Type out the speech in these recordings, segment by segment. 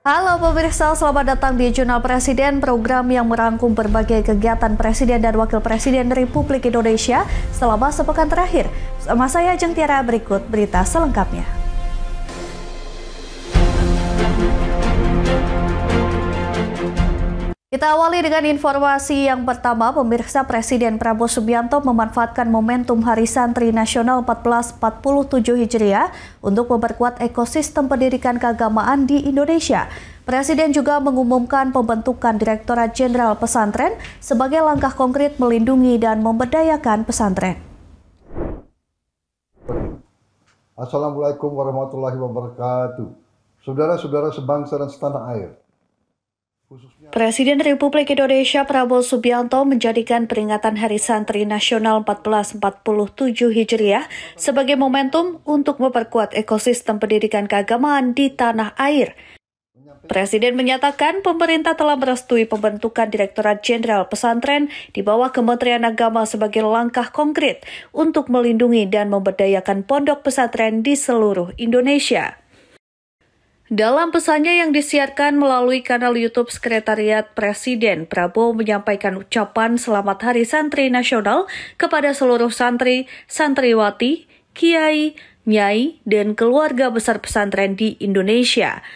Halo pemirsa, selamat datang di Jurnal Presiden, program yang merangkum berbagai kegiatan Presiden dan Wakil Presiden Republik Indonesia selama sepekan terakhir. Bersama saya Ajeng Tiara, berikut berita selengkapnya. Kita awali dengan informasi yang pertama. Pemirsa, Presiden Prabowo Subianto memanfaatkan momentum Hari Santri Nasional 1447 Hijriah untuk memperkuat ekosistem pendidikan keagamaan di Indonesia. Presiden juga mengumumkan pembentukan Direktorat Jenderal Pesantren sebagai langkah konkret melindungi dan memberdayakan pesantren. Assalamualaikum warahmatullahi wabarakatuh. Saudara-saudara sebangsa dan setanah air. Presiden Republik Indonesia Prabowo Subianto menjadikan peringatan Hari Santri Nasional 1447 Hijriah sebagai momentum untuk memperkuat ekosistem pendidikan keagamaan di tanah air. Presiden menyatakan pemerintah telah merestui pembentukan Direktorat Jenderal Pesantren di bawah Kementerian Agama sebagai langkah konkret untuk melindungi dan memberdayakan pondok pesantren di seluruh Indonesia. Dalam pesannya yang disiarkan melalui kanal YouTube Sekretariat Presiden, Prabowo menyampaikan ucapan Selamat Hari Santri Nasional kepada seluruh santri, santriwati, kiai, nyai, dan keluarga besar pesantren di Indonesia.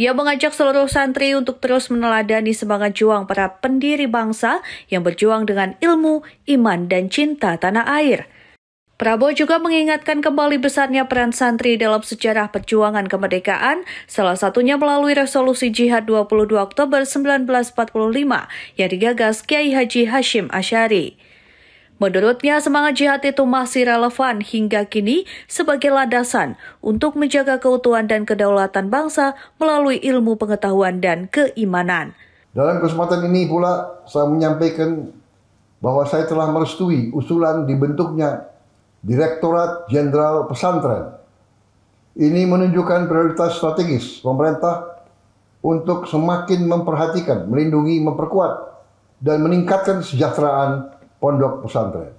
Ia mengajak seluruh santri untuk terus meneladani semangat juang para pendiri bangsa yang berjuang dengan ilmu, iman, dan cinta tanah air. Prabowo juga mengingatkan kembali besarnya peran santri dalam sejarah perjuangan kemerdekaan, salah satunya melalui resolusi Jihad 22 Oktober 1945 yang digagas Kiai Haji Hashim Asy'ari. Menurutnya, semangat jihad itu masih relevan hingga kini sebagai landasan untuk menjaga keutuhan dan kedaulatan bangsa melalui ilmu pengetahuan dan keimanan. Dalam kesempatan ini pula, saya menyampaikan bahwa saya telah merestui usulan dibentuknya Direktorat Jenderal Pesantren. Ini menunjukkan prioritas strategis pemerintah untuk semakin memperhatikan, melindungi, memperkuat, dan meningkatkan kesejahteraan pondok pesantren.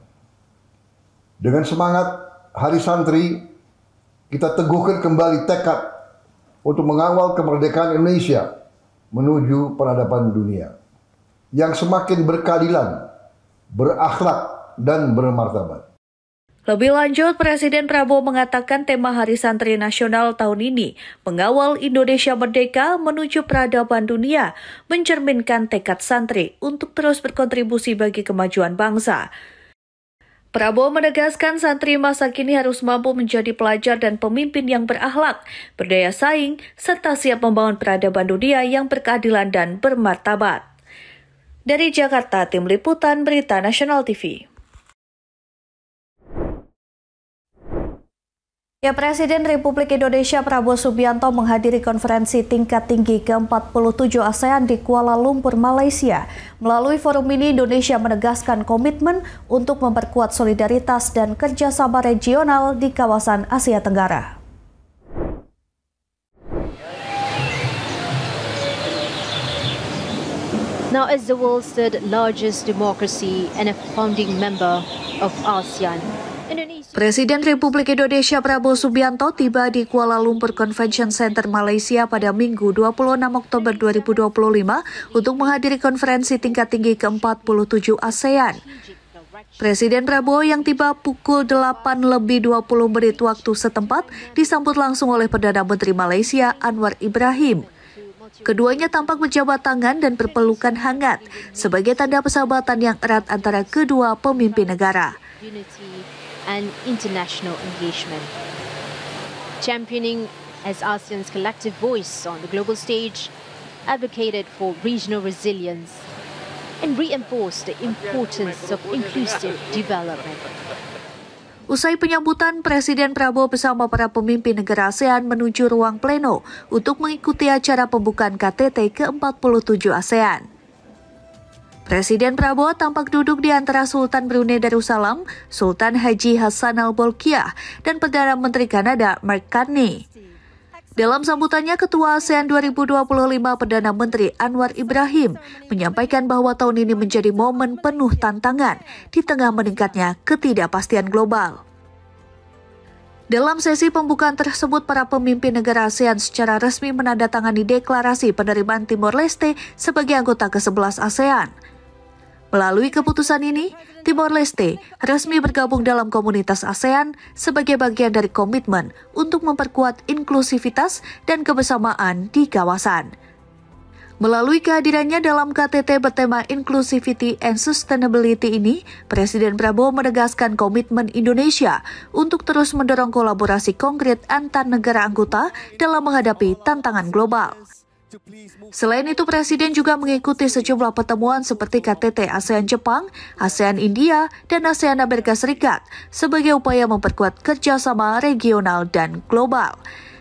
Dengan semangat Hari Santri, kita teguhkan kembali tekad untuk mengawal kemerdekaan Indonesia menuju peradaban dunia yang semakin berkeadilan, berakhlak, dan bermartabat. Lebih lanjut, Presiden Prabowo mengatakan tema Hari Santri Nasional tahun ini mengawal Indonesia merdeka menuju peradaban dunia, mencerminkan tekad santri untuk terus berkontribusi bagi kemajuan bangsa. Prabowo menegaskan santri masa kini harus mampu menjadi pelajar dan pemimpin yang berakhlak, berdaya saing, serta siap membangun peradaban dunia yang berkeadilan dan bermartabat. Dari Jakarta, Tim Liputan Berita Nasional TV. Ya, Presiden Republik Indonesia Prabowo Subianto menghadiri konferensi tingkat tinggi ke-47 ASEAN di Kuala Lumpur, Malaysia. Melalui forum ini, Indonesia menegaskan komitmen untuk memperkuat solidaritas dan kerjasama regional di kawasan Asia Tenggara. Now, as the world's third largest democracy and a founding member of ASEAN, Presiden Republik Indonesia Prabowo Subianto tiba di Kuala Lumpur Convention Center Malaysia pada Minggu 26 Oktober 2025 untuk menghadiri konferensi tingkat tinggi ke-47 ASEAN. Presiden Prabowo yang tiba pukul 8:20 waktu setempat disambut langsung oleh Perdana Menteri Malaysia Anwar Ibrahim. Keduanya tampak berjabat tangan dan berpelukan hangat sebagai tanda persahabatan yang erat antara kedua pemimpin negara. And international engagement. Championing as ASEAN's collective voice on the global stage, advocated for regional resilience and reinforced the importance of inclusive development. Usai penyambutan, Presiden Prabowo bersama para pemimpin negara ASEAN menuju ruang pleno untuk mengikuti acara pembukaan KTT ke-47 ASEAN. Presiden Prabowo tampak duduk di antara Sultan Brunei Darussalam, Sultan Haji Hassan Al-Bolkiah, dan Perdana Menteri Kanada Mark Carney. Dalam sambutannya, Ketua ASEAN 2025 Perdana Menteri Anwar Ibrahim menyampaikan bahwa tahun ini menjadi momen penuh tantangan di tengah meningkatnya ketidakpastian global. Dalam sesi pembukaan tersebut, para pemimpin negara ASEAN secara resmi menandatangani deklarasi penerimaan Timor Leste sebagai anggota ke-11 ASEAN. Melalui keputusan ini, Timor Leste resmi bergabung dalam komunitas ASEAN sebagai bagian dari komitmen untuk memperkuat inklusivitas dan kebersamaan di kawasan. Melalui kehadirannya dalam KTT bertema Inclusivity and Sustainability ini, Presiden Prabowo menegaskan komitmen Indonesia untuk terus mendorong kolaborasi konkret antar negara anggota dalam menghadapi tantangan global. Selain itu, Presiden juga mengikuti sejumlah pertemuan seperti KTT ASEAN Jepang, ASEAN India, dan ASEAN Amerika Serikat sebagai upaya memperkuat kerjasama regional dan global.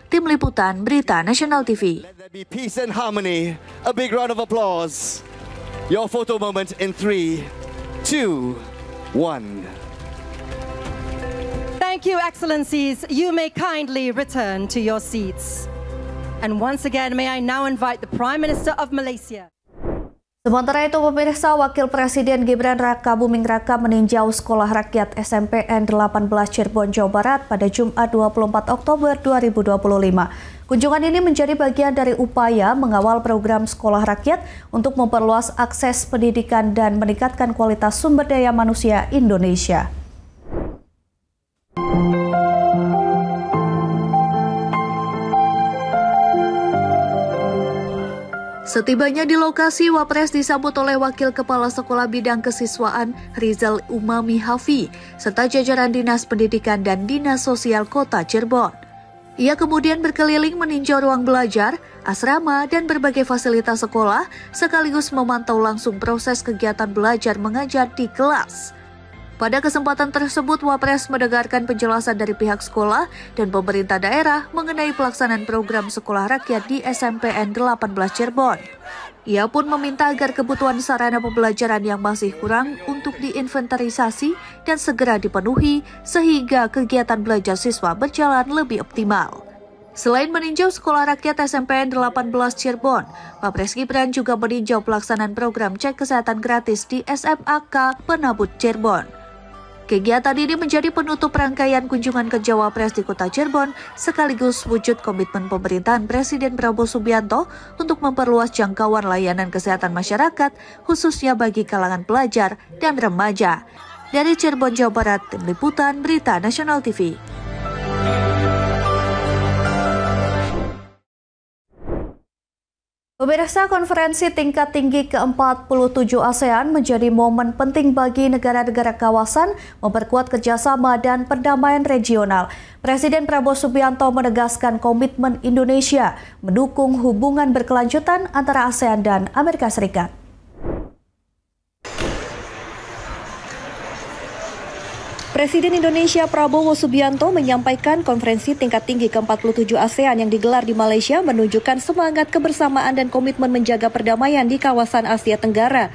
Tim Liputan Berita Nasional TV. Let there be peace and harmony. A big round of applause. Your photo moment in 3, 2, 1. Thank you, Excellencies. You may kindly return to your seats. And once again, may I now invite the Prime Minister of Malaysia. Sementara itu, pemirsa, Wakil Presiden Gibran Raka Buming Raka meninjau Sekolah Rakyat SMPN 18 Cirebon, Jawa Barat pada Jumat 24 Oktober 2025. Kunjungan ini menjadi bagian dari upaya mengawal program Sekolah Rakyat untuk memperluas akses pendidikan dan meningkatkan kualitas sumber daya manusia Indonesia. Setibanya di lokasi, Wapres disambut oleh Wakil Kepala Sekolah Bidang Kesiswaan Rizal Umami Hafi, serta jajaran Dinas Pendidikan dan Dinas Sosial Kota Cirebon. Ia kemudian berkeliling meninjau ruang belajar, asrama, dan berbagai fasilitas sekolah, sekaligus memantau langsung proses kegiatan belajar mengajar di kelas. Pada kesempatan tersebut, Wapres mendengarkan penjelasan dari pihak sekolah dan pemerintah daerah mengenai pelaksanaan program Sekolah Rakyat di SMPN 18 Cirebon. Ia pun meminta agar kebutuhan sarana pembelajaran yang masih kurang untuk diinventarisasi dan segera dipenuhi sehingga kegiatan belajar siswa berjalan lebih optimal. Selain meninjau Sekolah Rakyat SMPN 18 Cirebon, Wapres Gibran juga meninjau pelaksanaan program cek kesehatan gratis di SMAK Penabut Cirebon. Kegiatan ini menjadi penutup rangkaian kunjungan kerja Wapres di Kota Cirebon, sekaligus wujud komitmen pemerintahan Presiden Prabowo Subianto untuk memperluas jangkauan layanan kesehatan masyarakat, khususnya bagi kalangan pelajar dan remaja. Dari Cirebon, Jawa Barat, Tim Liputan Berita Nasional TV. Pemirsa, konferensi tingkat tinggi ke-47 ASEAN menjadi momen penting bagi negara-negara kawasan memperkuat kerjasama dan perdamaian regional. Presiden Prabowo Subianto menegaskan komitmen Indonesia mendukung hubungan berkelanjutan antara ASEAN dan Amerika Serikat. Presiden Indonesia Prabowo Subianto menyampaikan konferensi tingkat tinggi ke-47 ASEAN yang digelar di Malaysia menunjukkan semangat kebersamaan dan komitmen menjaga perdamaian di kawasan Asia Tenggara.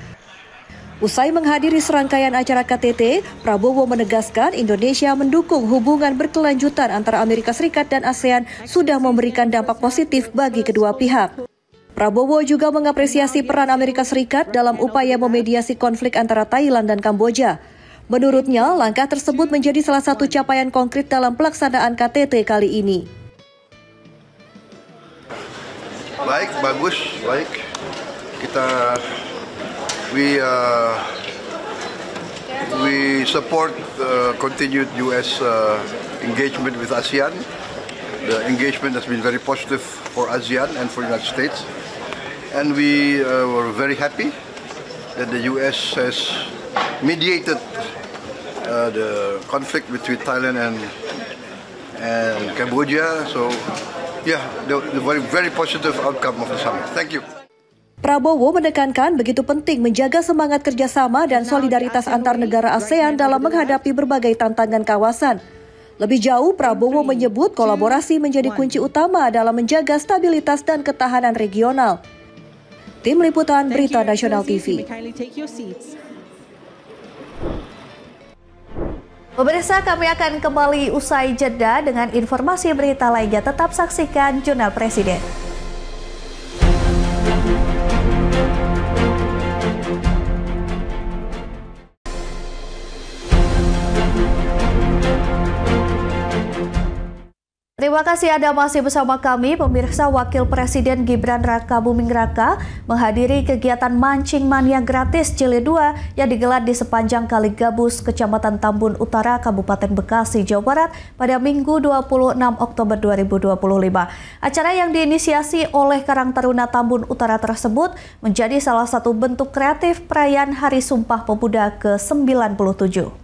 Usai menghadiri serangkaian acara KTT, Prabowo menegaskan Indonesia mendukung hubungan berkelanjutan antara Amerika Serikat dan ASEAN sudah memberikan dampak positif bagi kedua pihak. Prabowo juga mengapresiasi peran Amerika Serikat dalam upaya memediasi konflik antara Thailand dan Kamboja. Menurutnya, langkah tersebut menjadi salah satu capaian konkret dalam pelaksanaan KTT kali ini. Baik, bagus, baik. We support continued U.S. engagement with ASEAN. The engagement has been very positive for ASEAN and for the United States. And we were very happy that the U.S. has mediated the conflict between Thailand and Cambodia. So, yeah, the very positive outcome of the summit. Thank you. Prabowo menekankan begitu penting menjaga semangat kerjasama dan solidaritas antar negara ASEAN dalam menghadapi berbagai tantangan kawasan. Lebih jauh, Prabowo menyebut kolaborasi menjadi kunci utama dalam menjaga stabilitas dan ketahanan regional. Tim Liputan Berita Nasional TV. Pemirsa, kami akan kembali usai jeda dengan informasi berita lainnya. Tetap saksikan Jurnal Presiden. Terima kasih Anda masih bersama kami. Pemirsa, Wakil Presiden Gibran Rakabuming Raka menghadiri kegiatan Mancing Mania Gratis Jilid 2 yang digelar di sepanjang Kali Gabus, Kecamatan Tambun Utara, Kabupaten Bekasi, Jawa Barat pada Minggu 26 Oktober 2025. Acara yang diinisiasi oleh Karang Taruna Tambun Utara tersebut menjadi salah satu bentuk kreatif perayaan Hari Sumpah Pemuda ke-97.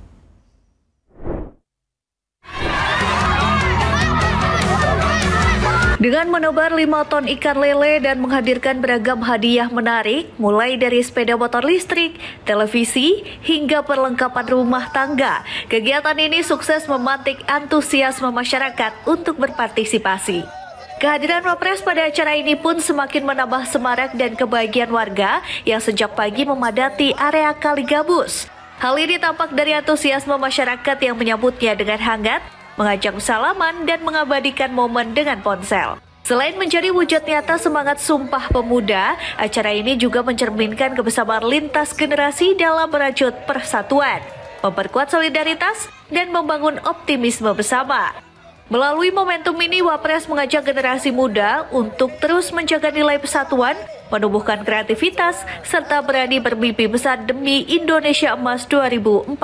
Dengan menebar 5 ton ikan lele dan menghadirkan beragam hadiah menarik, mulai dari sepeda motor listrik, televisi, hingga perlengkapan rumah tangga, kegiatan ini sukses memantik antusiasme masyarakat untuk berpartisipasi. Kehadiran Wapres pada acara ini pun semakin menambah semarak dan kebahagiaan warga yang sejak pagi memadati area Kali Gabus. Hal ini tampak dari antusiasme masyarakat yang menyambutnya dengan hangat, mengajak salaman dan mengabadikan momen dengan ponsel. Selain menjadi wujud nyata semangat Sumpah Pemuda, acara ini juga mencerminkan kebersamaan lintas generasi dalam merajut persatuan, memperkuat solidaritas, dan membangun optimisme bersama. Melalui momentum ini, Wapres mengajak generasi muda untuk terus menjaga nilai persatuan, menumbuhkan kreativitas, serta berani bermimpi besar demi Indonesia Emas 2045.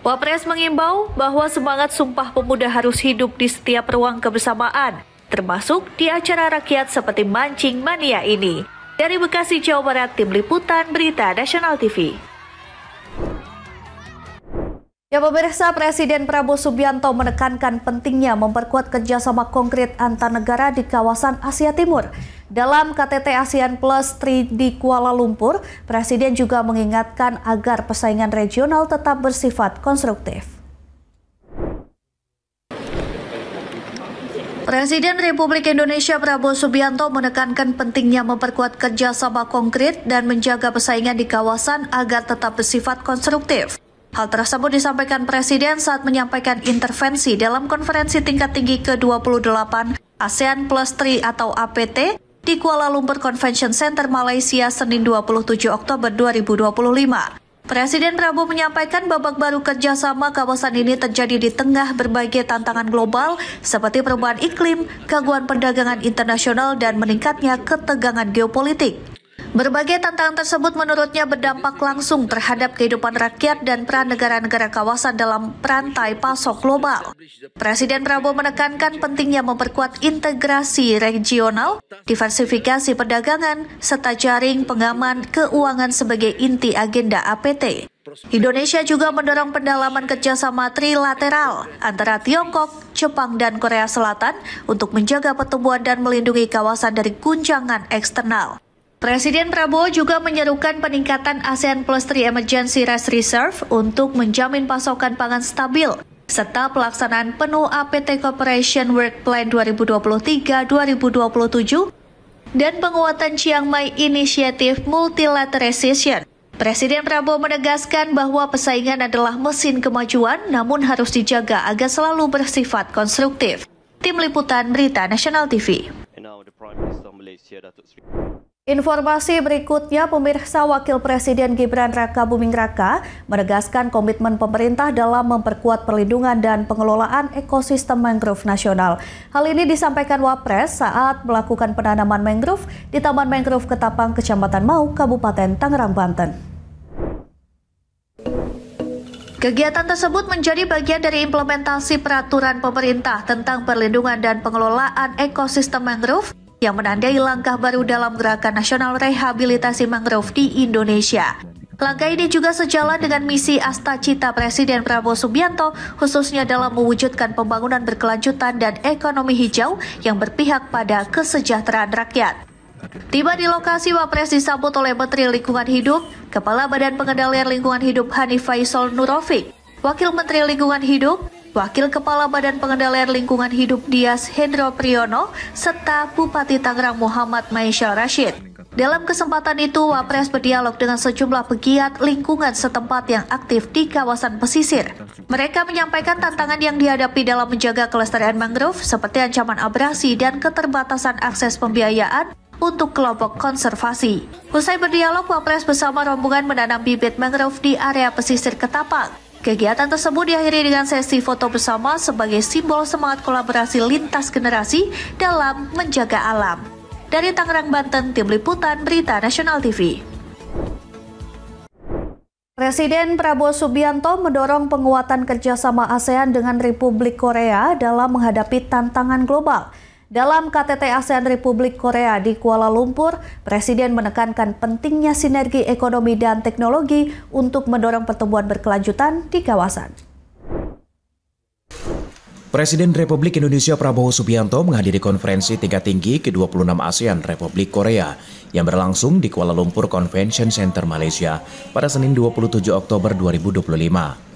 Wapres mengimbau bahwa semangat Sumpah Pemuda harus hidup di setiap ruang kebersamaan, termasuk di acara rakyat seperti Mancing Mania ini. Dari Bekasi, Jawa Barat, Tim Liputan Berita Nasional TV. Ya pemirsa, Presiden Prabowo Subianto menekankan pentingnya memperkuat kerjasama konkret antar negara di kawasan Asia Timur. Dalam KTT ASEAN Plus 3 di Kuala Lumpur, Presiden juga mengingatkan agar persaingan regional tetap bersifat konstruktif. Presiden Republik Indonesia Prabowo Subianto menekankan pentingnya memperkuat kerjasama konkret dan menjaga persaingan di kawasan agar tetap bersifat konstruktif. Hal tersebut disampaikan Presiden saat menyampaikan intervensi dalam konferensi tingkat tinggi ke-28 ASEAN Plus 3 atau APT di Kuala Lumpur Convention Center, Malaysia, Senin 27 Oktober 2025. Presiden Prabowo menyampaikan babak baru kerjasama kawasan ini terjadi di tengah berbagai tantangan global seperti perubahan iklim, gangguan perdagangan internasional, dan meningkatnya ketegangan geopolitik. Berbagai tantangan tersebut menurutnya berdampak langsung terhadap kehidupan rakyat dan peran negara-negara kawasan dalam perantai pasok global. Presiden Prabowo menekankan pentingnya memperkuat integrasi regional, diversifikasi perdagangan, serta jaring pengaman keuangan sebagai inti agenda APT. Indonesia juga mendorong pendalaman kerjasama trilateral antara Tiongkok, Jepang, dan Korea Selatan untuk menjaga pertumbuhan dan melindungi kawasan dari guncangan eksternal. Presiden Prabowo juga menyerukan peningkatan ASEAN Plus 3 Emergency Rice Reserve untuk menjamin pasokan pangan stabil, serta pelaksanaan penuh APT Cooperation Work Plan 2023-2027 dan penguatan Chiang Mai Initiative Multilateralization. Presiden Prabowo menegaskan bahwa persaingan adalah mesin kemajuan, namun harus dijaga agar selalu bersifat konstruktif. Tim Liputan Berita Nasional TV. Informasi berikutnya, pemirsa, Wakil Presiden Gibran Rakabuming Raka menegaskan komitmen pemerintah dalam memperkuat perlindungan dan pengelolaan ekosistem mangrove nasional. Hal ini disampaikan Wapres saat melakukan penanaman mangrove di Taman Mangrove Ketapang, Kecamatan Mau, Kabupaten Tangerang, Banten. Kegiatan tersebut menjadi bagian dari implementasi peraturan pemerintah tentang perlindungan dan pengelolaan ekosistem mangrove yang menandai langkah baru dalam gerakan nasional rehabilitasi mangrove di Indonesia. Langkah ini juga sejalan dengan misi Astacita Presiden Prabowo Subianto, khususnya dalam mewujudkan pembangunan berkelanjutan dan ekonomi hijau yang berpihak pada kesejahteraan rakyat. Tiba di lokasi, Wapres disambut oleh Menteri Lingkungan Hidup, Kepala Badan Pengendalian Lingkungan Hidup Hanif Faisal Nurofik, Wakil Menteri Lingkungan Hidup, Wakil Kepala Badan Pengendalian Lingkungan Hidup Dias Hendro Priyono, serta Bupati Tangerang Muhammad Maisyal Rashid. Dalam kesempatan itu, Wapres berdialog dengan sejumlah pegiat lingkungan setempat yang aktif di kawasan pesisir. Mereka menyampaikan tantangan yang dihadapi dalam menjaga kelestarian mangrove seperti ancaman abrasi dan keterbatasan akses pembiayaan untuk kelompok konservasi. Usai berdialog, Wapres bersama rombongan menanam bibit mangrove di area pesisir Ketapang. Kegiatan tersebut diakhiri dengan sesi foto bersama sebagai simbol semangat kolaborasi lintas generasi dalam menjaga alam. Dari Tangerang, Banten, Tim Liputan Berita Nasional TV. Presiden Prabowo Subianto mendorong penguatan kerjasama ASEAN dengan Republik Korea dalam menghadapi tantangan global. Dalam KTT ASEAN Republik Korea di Kuala Lumpur, Presiden menekankan pentingnya sinergi ekonomi dan teknologi untuk mendorong pertumbuhan berkelanjutan di kawasan. Presiden Republik Indonesia Prabowo Subianto menghadiri konferensi tingkat tinggi ke-26 ASEAN Republik Korea yang berlangsung di Kuala Lumpur Convention Center Malaysia pada Senin 27 Oktober 2025.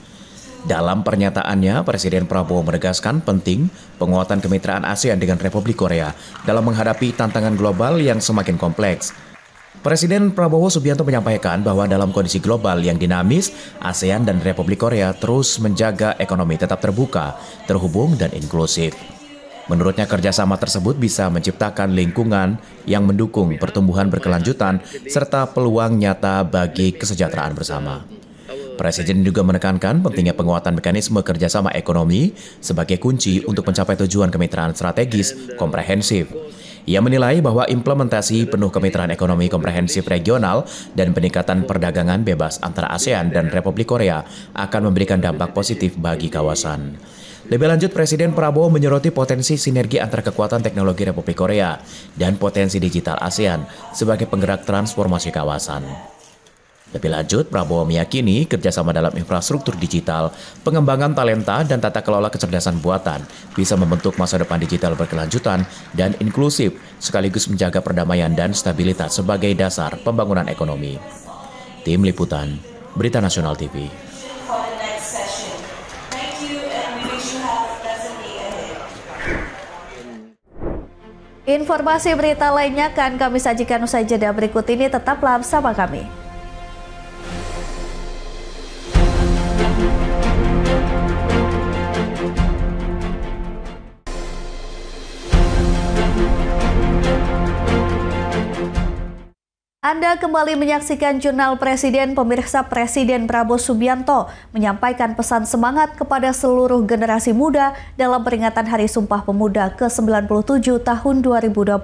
Dalam pernyataannya, Presiden Prabowo menegaskan penting penguatan kemitraan ASEAN dengan Republik Korea dalam menghadapi tantangan global yang semakin kompleks. Presiden Prabowo Subianto menyampaikan bahwa dalam kondisi global yang dinamis, ASEAN dan Republik Korea terus menjaga ekonomi tetap terbuka, terhubung, dan inklusif. Menurutnya kerjasama tersebut bisa menciptakan lingkungan yang mendukung pertumbuhan berkelanjutan serta peluang nyata bagi kesejahteraan bersama. Presiden juga menekankan pentingnya penguatan mekanisme kerjasama ekonomi sebagai kunci untuk mencapai tujuan kemitraan strategis komprehensif. Ia menilai bahwa implementasi penuh kemitraan ekonomi komprehensif regional dan peningkatan perdagangan bebas antara ASEAN dan Republik Korea akan memberikan dampak positif bagi kawasan. Lebih lanjut, Presiden Prabowo menyoroti potensi sinergi antara kekuatan teknologi Republik Korea dan potensi digital ASEAN sebagai penggerak transformasi kawasan. Lebih lanjut, Prabowo meyakini kerjasama dalam infrastruktur digital, pengembangan talenta, dan tata kelola kecerdasan buatan bisa membentuk masa depan digital berkelanjutan dan inklusif, sekaligus menjaga perdamaian dan stabilitas sebagai dasar pembangunan ekonomi. Tim Liputan, Berita Nasional TV. Informasi berita lainnya akan kami sajikan usai jeda berikut ini, tetaplah bersama kami. Anda kembali menyaksikan Jurnal Presiden. Pemirsa, Presiden Prabowo Subianto menyampaikan pesan semangat kepada seluruh generasi muda dalam peringatan Hari Sumpah Pemuda ke-97 tahun 2025.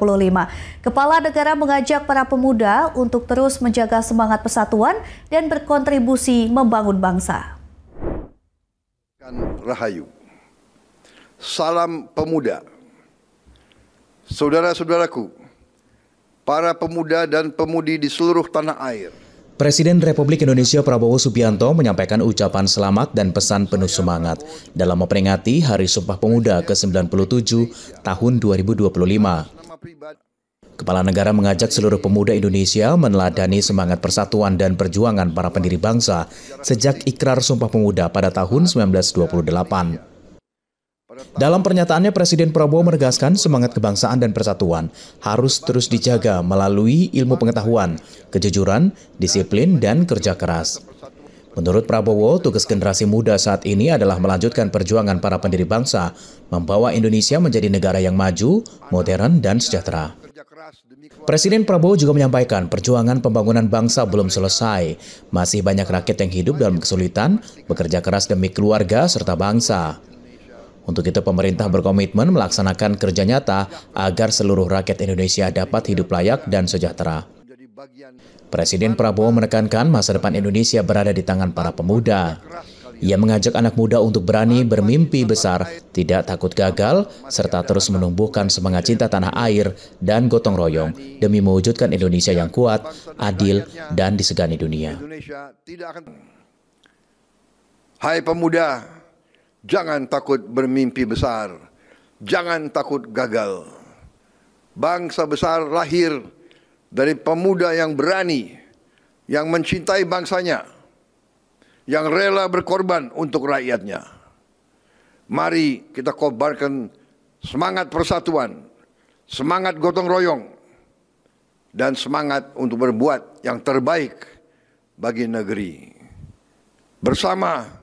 Kepala negara mengajak para pemuda untuk terus menjaga semangat persatuan dan berkontribusi membangun bangsa. Rahayu. Salam pemuda. Saudara-saudaraku, para pemuda dan pemudi di seluruh tanah air. Presiden Republik Indonesia Prabowo Subianto menyampaikan ucapan selamat dan pesan penuh semangat dalam memperingati Hari Sumpah Pemuda ke-97 tahun 2025. Kepala negara mengajak seluruh pemuda Indonesia meneladani semangat persatuan dan perjuangan para pendiri bangsa sejak Ikrar Sumpah Pemuda pada tahun 1928. Dalam pernyataannya, Presiden Prabowo menegaskan semangat kebangsaan dan persatuan harus terus dijaga melalui ilmu pengetahuan, kejujuran, disiplin, dan kerja keras. Menurut Prabowo, tugas generasi muda saat ini adalah melanjutkan perjuangan para pendiri bangsa, membawa Indonesia menjadi negara yang maju, modern, dan sejahtera. Presiden Prabowo juga menyampaikan perjuangan pembangunan bangsa belum selesai. Masih banyak rakyat yang hidup dalam kesulitan, bekerja keras demi keluarga serta bangsa. Untuk itu, pemerintah berkomitmen melaksanakan kerja nyata agar seluruh rakyat Indonesia dapat hidup layak dan sejahtera. Presiden Prabowo menekankan masa depan Indonesia berada di tangan para pemuda. Ia mengajak anak muda untuk berani bermimpi besar, tidak takut gagal, serta terus menumbuhkan semangat cinta tanah air dan gotong royong demi mewujudkan Indonesia yang kuat, adil, dan disegani dunia. Hai pemuda, jangan takut bermimpi besar, jangan takut gagal. Bangsa besar lahir dari pemuda yang berani, yang mencintai bangsanya, yang rela berkorban untuk rakyatnya. Mari kita kobarkan semangat persatuan, semangat gotong royong, dan semangat untuk berbuat yang terbaik bagi negeri. Bersama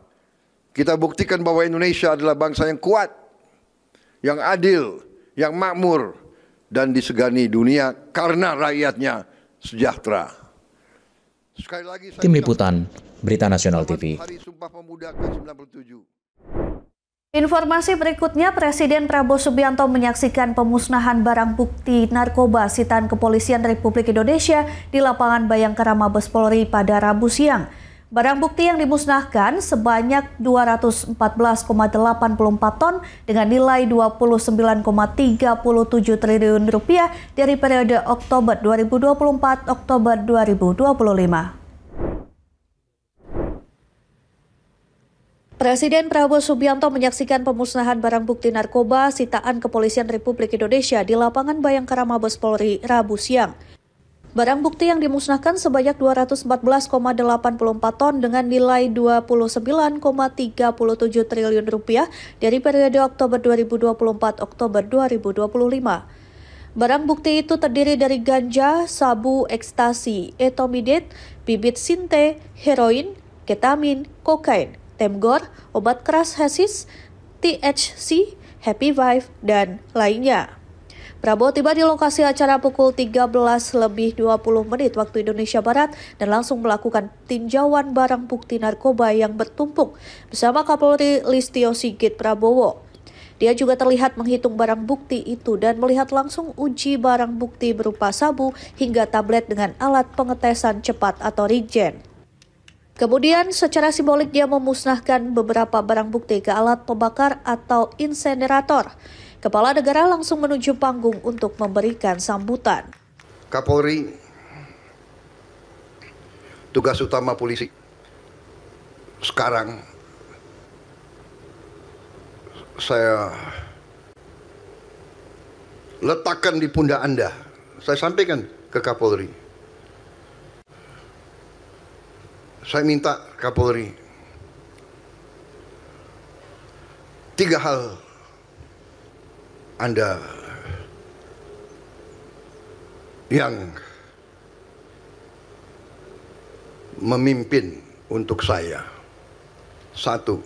kita buktikan bahwa Indonesia adalah bangsa yang kuat, yang adil, yang makmur, dan disegani dunia karena rakyatnya sejahtera. Sekali lagi saya Tim Liputan, Berita Nasional TV. Hari Sumpah Pemuda ke-97. Informasi berikutnya, Presiden Prabowo Subianto menyaksikan pemusnahan barang bukti narkoba sitaan Kepolisian Republik Indonesia di lapangan Bayangkara Mabes Polri pada Rabu siang. Barang bukti yang dimusnahkan sebanyak 214,84 ton dengan nilai 29,37 triliun rupiah dari periode Oktober 2024-Oktober 2025. Presiden Prabowo Subianto menyaksikan pemusnahan barang bukti narkoba sitaan Kepolisian Republik Indonesia di lapangan Bayangkara Mabes Polri Rabu siang. Barang bukti yang dimusnahkan sebanyak 214,84 ton dengan nilai 29,37 triliun rupiah dari periode Oktober 2024-Oktober 2025. Barang bukti itu terdiri dari ganja, sabu, ekstasi, etomidate, bibit sinte, heroin, ketamin, kokain, temgor, obat keras hasis, THC, Happy Vibe, dan lainnya. Prabowo tiba di lokasi acara pukul 13:20 waktu Indonesia Barat dan langsung melakukan tinjauan barang bukti narkoba yang bertumpuk bersama Kapolri Listio Sigit Prabowo. Dia juga terlihat menghitung barang bukti itu dan melihat langsung uji barang bukti berupa sabu hingga tablet dengan alat pengetesan cepat atau regen. Kemudian secara simbolik dia memusnahkan beberapa barang bukti ke alat pembakar atau insenerator. Kepala negara langsung menuju panggung untuk memberikan sambutan. Kapolri, tugas utama polisi sekarang saya letakkan di pundak Anda. Saya sampaikan ke Kapolri. Saya minta Kapolri 3 hal Anda yang memimpin untuk saya. 1,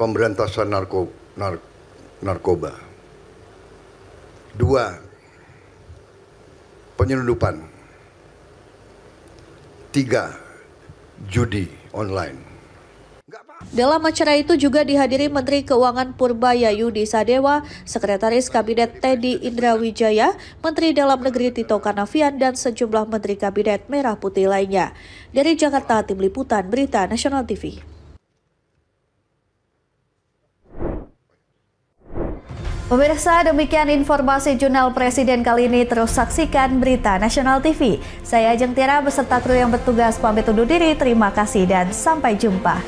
pemberantasan narkoba. 2, penyelundupan. 3, judi online. Dalam acara itu juga dihadiri Menteri Keuangan Purbayayudi Sadewa, Sekretaris Kabinet Teddy Indrawijaya, Menteri Dalam Negeri Tito Karnavian, dan sejumlah Menteri Kabinet Merah Putih lainnya. Dari Jakarta, Tim Liputan Berita Nasional TV. Pemirsa, demikian informasi Jurnal Presiden kali ini. Terus saksikan Berita Nasional TV. Saya Ajeng Tiara beserta kru yang bertugas pamit undur diri. Terima kasih dan sampai jumpa.